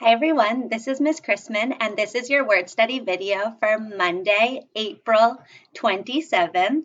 Hi everyone, this is Miss Chrisman and this is your word study video for Monday, April 27th.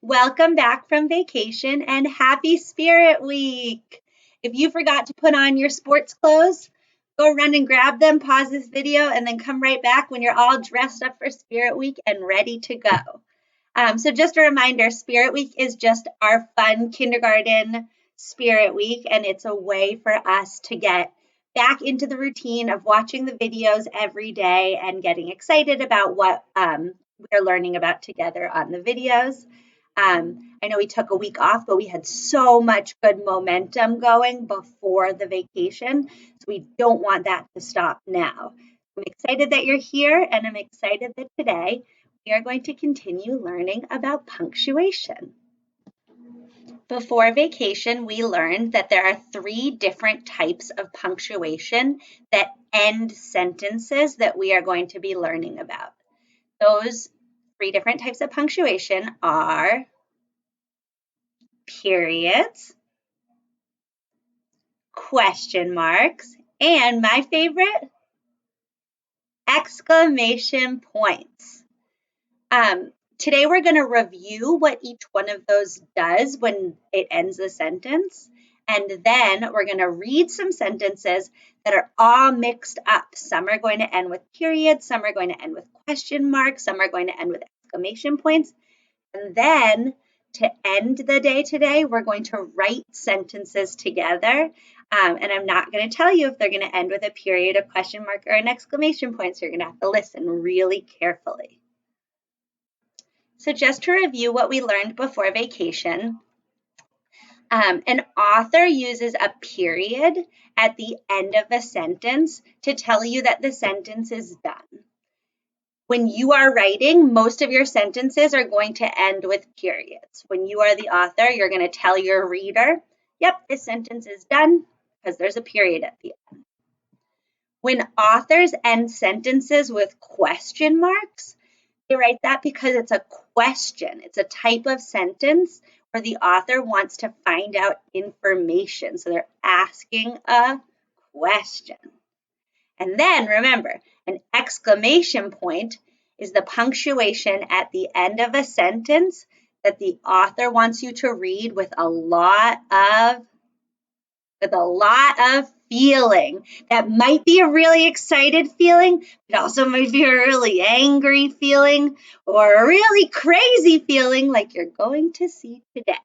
Welcome back from vacation and happy Spirit Week. If you forgot to put on your sports clothes, go run and grab them, pause this video, and then come right back when you're all dressed up for Spirit Week and ready to go. So just a reminder, Spirit Week is just our fun kindergarten Spirit Week, and it's a way for us to get back into the routine of watching the videos every day and getting excited about what we're learning about together on the videos. I know we took a week off, but we had so much good momentum going before the vacation, so we don't want that to stop now. I'm excited that you're here, and I'm excited that today we are going to continue learning about punctuation. Before vacation, we learned that there are 3 different types of punctuation that end sentences that we are going to be learning about. Those 3 different types of punctuation are periods, question marks, and my favorite, exclamation points. Today we're going to review what each one of those does when it ends a sentence, and then we're going to read some sentences that are all mixed up. Some are going to end with periods, some are going to end with question marks, some are going to end with exclamation points, and then to end the day today, we're going to write sentences together, and I'm not going to tell you if they're going to end with a period, a question mark, or an exclamation point, so you're going to have to listen really carefully. So just to review what we learned before vacation, an author uses a period at the end of a sentence to tell you that the sentence is done. When you are writing, most of your sentences are going to end with periods. When you are the author, you're going to tell your reader, yep, this sentence is done because there's a period at the end. When authors end sentences with question marks, they write that because it's a question. It's a type of sentence where the author wants to find out information. So they're asking a question. And then remember, an exclamation point is the punctuation at the end of a sentence that the author wants you to read with a lot of feeling. That might be a really excited feeling. It also might be a really angry feeling or a really crazy feeling like you're going to see today.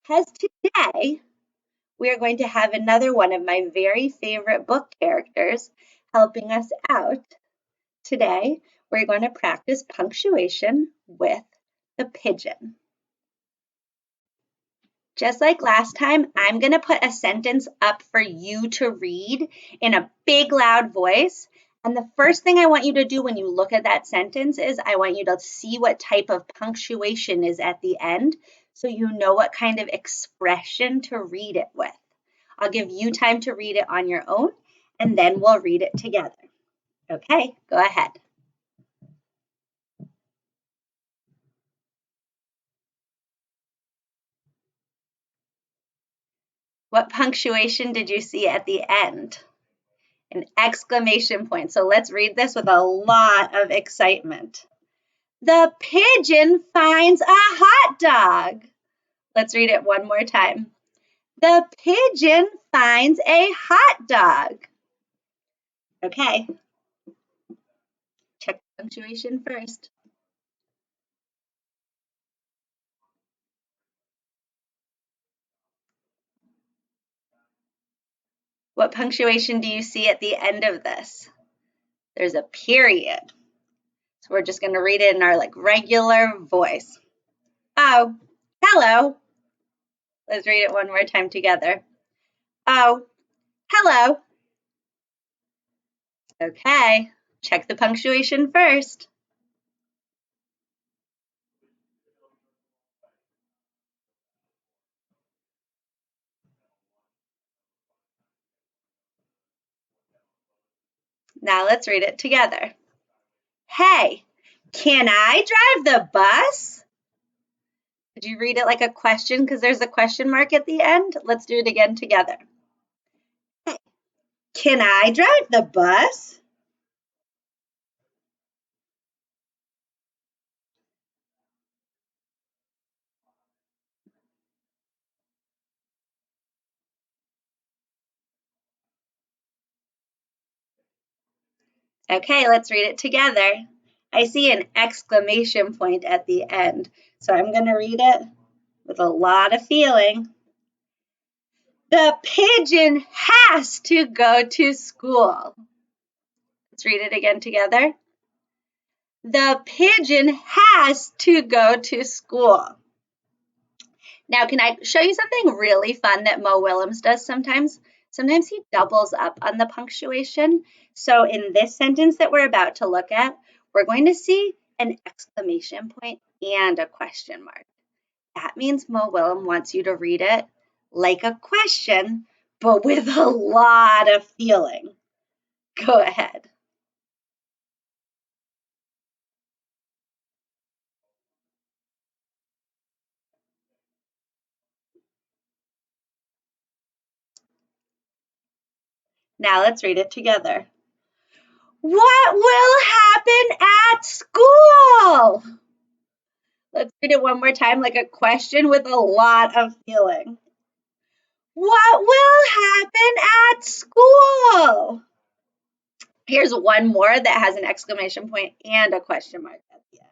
Because today we are going to have another one of my very favorite book characters helping us out. Today we're going to practice punctuation with the pigeon. Just like last time, I'm going to put a sentence up for you to read in a big, loud voice. And the first thing I want you to do when you look at that sentence is I want you to see what type of punctuation is at the end so you know what kind of expression to read it with. I'll give you time to read it on your own, and then we'll read it together. Okay, go ahead. What punctuation did you see at the end? An exclamation point. So let's read this with a lot of excitement. The pigeon finds a hot dog. Let's read it one more time. The pigeon finds a hot dog. Okay. Check the punctuation first. What punctuation do you see at the end of this? There's a period. So we're just going to read it in our regular voice. Oh, hello. Let's read it one more time together. Oh, hello. Okay, check the punctuation first. Now let's read it together. Hey, can I drive the bus? Did you read it like a question because there's a question mark at the end? Let's do it again together. Hey, Can I drive the bus? Okay, let's read it together. I see an exclamation point at the end, so I'm going to read it with a lot of feeling. The pigeon has to go to school. Let's read it again together. The pigeon has to go to school. Now, can I show you something really fun that Mo Willems does sometimes? Sometimes he doubles up on the punctuation. So in this sentence that we're about to look at, we're going to see an exclamation point and a question mark. That means Mo Willems wants you to read it like a question, but with a lot of feeling. Go ahead. Now let's read it together. What will happen at school? Let's read it one more time like a question with a lot of feeling. What will happen at school? Here's one more that has an exclamation point and a question mark at the end.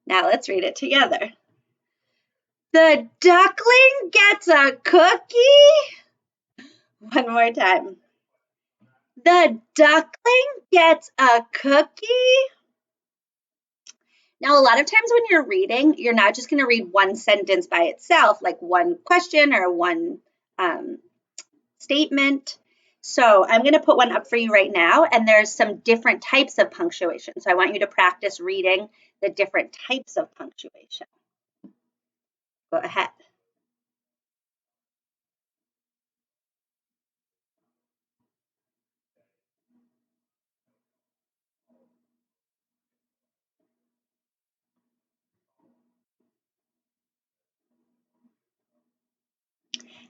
Now let's read it together. The duckling gets a cookie. One more time. The duckling gets a cookie. Now, a lot of times when you're reading, you're not just going to read one sentence by itself, like one question or one statement. So I'm going to put one up for you right now, and there's some different types of punctuation. So I want you to practice reading the different types of punctuation. Go ahead.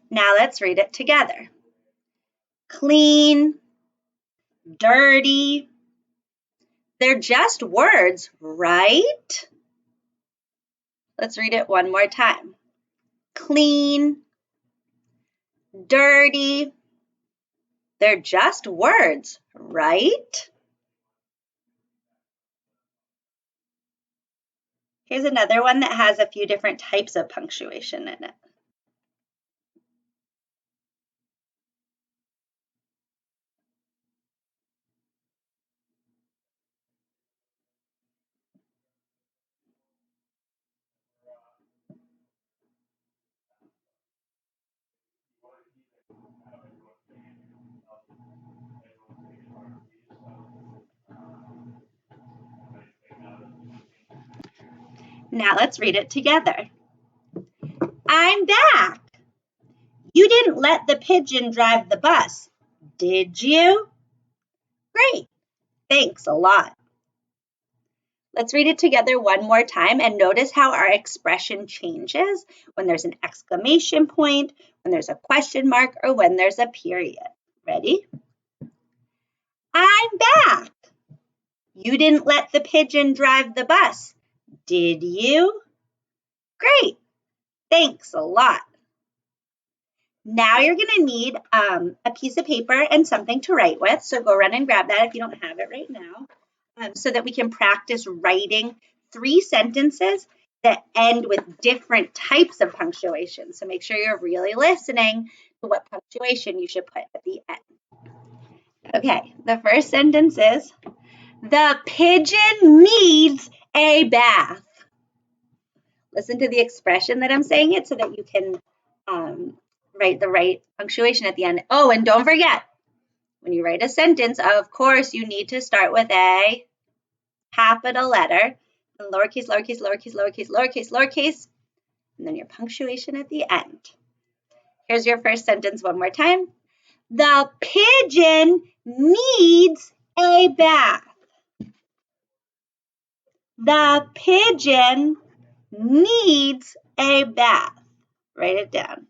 Now let's read it together. Clean, dirty. They're just words, right? Let's read it one more time. Clean, dirty. They're just words, right? Here's another one that has a few different types of punctuation in it. Now let's read it together. I'm back. You didn't let the pigeon drive the bus, did you? Great. Thanks a lot. Let's read it together one more time and notice how our expression changes when there's an exclamation point, when there's a question mark, or when there's a period. Ready? I'm back. You didn't let the pigeon drive the bus, did you? Great. Thanks a lot. Now you're going to need a piece of paper and something to write with. So go run and grab that if you don't have it right now, so that we can practice writing 3 sentences that end with different types of punctuation. So make sure you're really listening to what punctuation you should put at the end. Okay, the first sentence is, the pigeon needs a bath. Listen to the expression that I'm saying it so that you can write the right punctuation at the end. Oh, and don't forget, when you write a sentence, of course, you need to start with a capital letter, and lowercase, lowercase, lowercase, lowercase, lowercase, lowercase, and then your punctuation at the end. Here's your first sentence one more time. The pigeon needs a bath. The pigeon needs a bath. Write it down.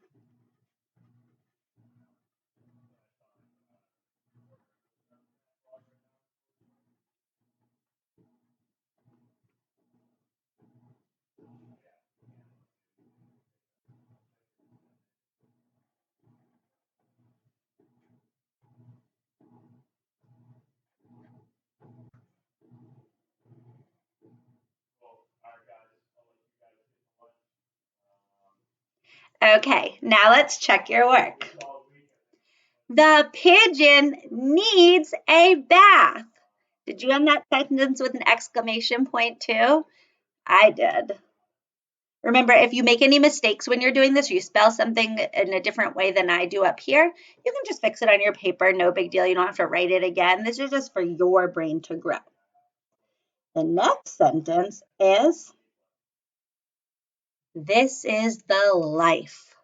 Okay, now let's check your work. The pigeon needs a bath. Did you end that sentence with an exclamation point too? I did. Remember, if you make any mistakes when you're doing this, or you spell something in a different way than I do up here, you can just fix it on your paper. No big deal. You don't have to write it again. This is just for your brain to grow. The next sentence is, this is the life.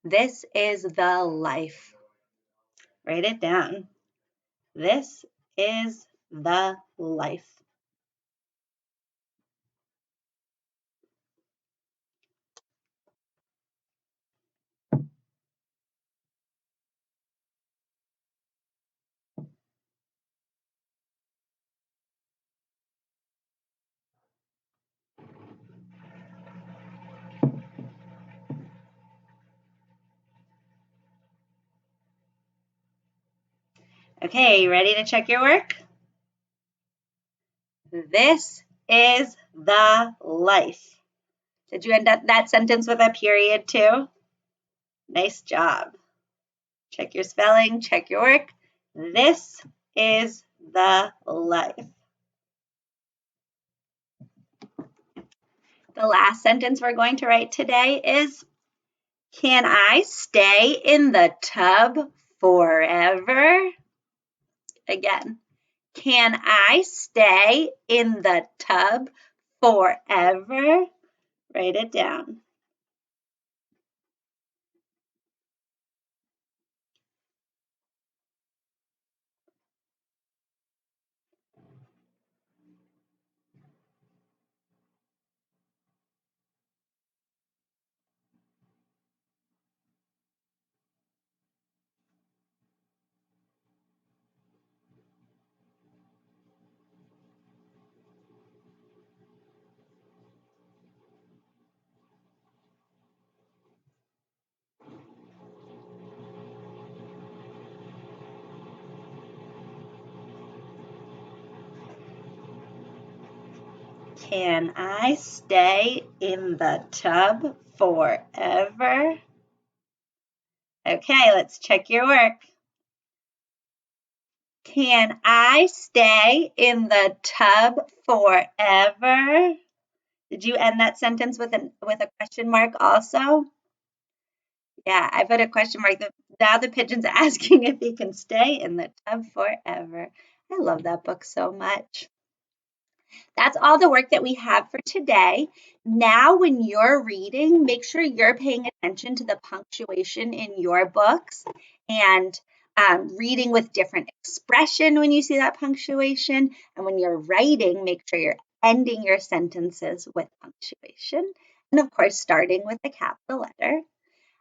This is the life. Write it down. This is the life. Okay, you ready to check your work? This is the life. Did you end up that sentence with a period too? Nice job. Check your spelling, check your work. This is the life. The last sentence we're going to write today is, can I stay in the tub forever? Again, can I stay in the tub forever? Write it down. Can I stay in the tub forever? Okay, let's check your work. Can I stay in the tub forever? Did you end that sentence with a question mark also? Yeah, I put a question mark. Now the pigeon's asking if he can stay in the tub forever. I love that book so much. That's all the work that we have for today. Now, when you're reading, make sure you're paying attention to the punctuation in your books and reading with different expression when you see that punctuation. And when you're writing, make sure you're ending your sentences with punctuation. And of course, starting with a capital letter.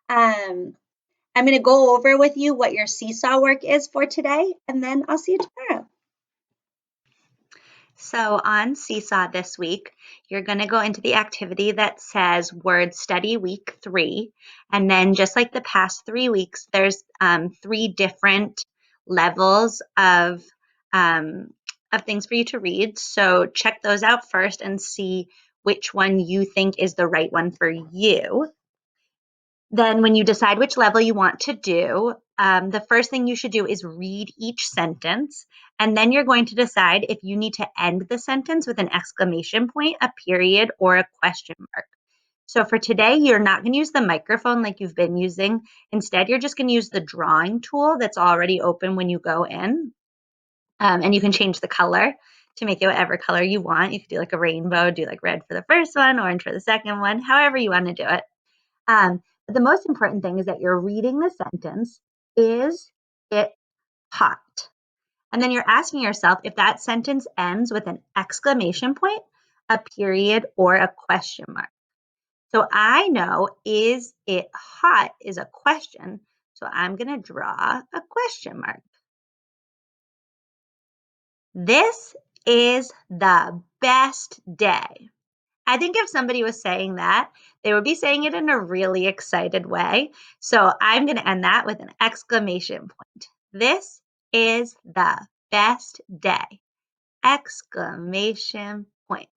I'm going to go over with you what your seesaw work is for today, and then I'll see you tomorrow. So on Seesaw this week, you're going to go into the activity that says Word Study Week 3. And then just like the past 3 weeks, there's 3 different levels of things for you to read. So check those out first and see which one you think is the right one for you. Then when you decide which level you want to do, the first thing you should do is read each sentence. And then you're going to decide if you need to end the sentence with an exclamation point, a period, or a question mark. So for today, you're not going to use the microphone like you've been using. Instead, you're just going to use the drawing tool that's already open when you go in. And you can change the color to make it whatever color you want. You could do like a rainbow, do like red for the first one, orange for the second one, however you want to do it. the most important thing is that you're reading the sentence, is it hot? And then you're asking yourself if that sentence ends with an exclamation point, a period, or a question mark. So I know, is it hot is a question. So I'm going to draw a question mark. This is the best day. I think if somebody was saying that, they would be saying it in a really excited way. So I'm going to end that with an exclamation point. This is the best day. Exclamation point.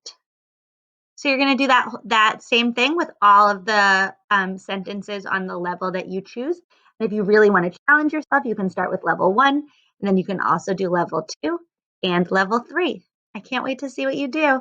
So you're going to do that same thing with all of the sentences on the level that you choose. And if you really want to challenge yourself, you can start with level 1, and then you can also do level 2 and level 3. I can't wait to see what you do.